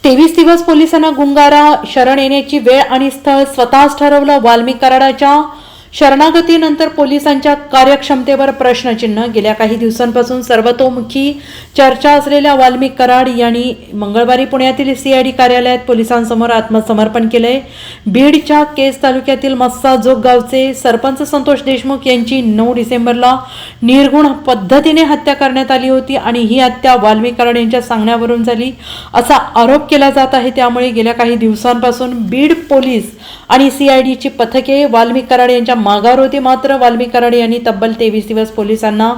23 दिवस पोलिसांना गुंगारा, शरण येण्याची वेळ आणि स्थळ स्वतःच ठरवलं. वाल्मिक कराडाच्या शरणागतीनंतर पोलिसांच्या कार्यक्षमतेवर प्रश्नचिन्ह. गेल्या काही दिवसांपासून सर्वतोमुखी चर्चा असलेल्या वाल्मिक कराड यांनी मंगळवारी पुण्यातील सीआयडी कार्यालयात पोलिसांसमोर आत्मसमर्पण केलंय. बीडच्या केज तालुक्यातील मस्साजोग गावचे सरपंच संतोष देशमुख यांची 9 डिसेंबरला निर्घुण पद्धतीने हत्या करण्यात आली होती आणि ही हत्या वाल्मिक कराड यांच्या सांगण्यावरून झाली असा आरोप केला जात आहे. त्यामुळे गेल्या काही दिवसांपासून बीड पोलीस आणि सीआयडीची पथके वाल्मिक कराड यांच्या मागावर होती. मात्र वाल्मिक कराड यांनी तब्बल 23 दिवस पोलिसांना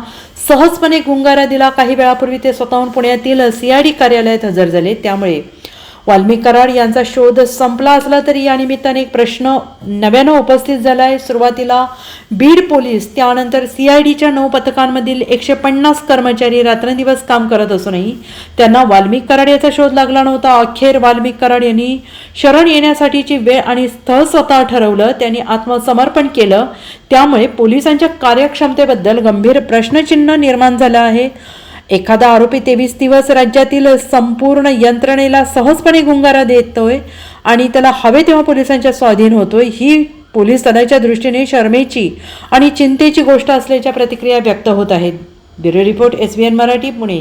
सहजपणे गुंगारा दिला. काही वेळापूर्वी ते स्वतःहून पुण्यातील सीआयडी कार्यालयात हजर झाले. त्यामुळे वाल्मिक कराड यांचा शोध संपला असला तरी या निमित्ताने एक प्रश्न नव्यानं उपस्थित झाला आहे. सुरुवातीला बीड पोलीस त्यानंतर सीआयडीच्या 9 पथकांमधील 150 कर्मचारी रात्रंदिवस काम करत असूनही त्यांना वाल्मिक कराड याचा शोध लागला नव्हता. अखेर वाल्मिक कराड यांनी शरण येण्यासाठीची वेळ आणि स्थळ स्वतः ठरवलं. त्यांनी आत्मसमर्पण केलं. त्यामुळे पोलिसांच्या कार्यक्षमतेबद्दल गंभीर प्रश्नचिन्ह निर्माण झालं आहे. एखादा आरोपी 23 दिवस राज्यातील संपूर्ण यंत्रणेला सहजपणे गुंगारा देतोय आणि त्याला हवे तेव्हा पोलिसांच्या स्वाधीन होतोय. ही पोलीस दलाच्या दृष्टीने शरमेची आणि चिंतेची गोष्ट असल्याच्या प्रतिक्रिया व्यक्त होत आहेत. Bureau report SBN Marathi, Pune.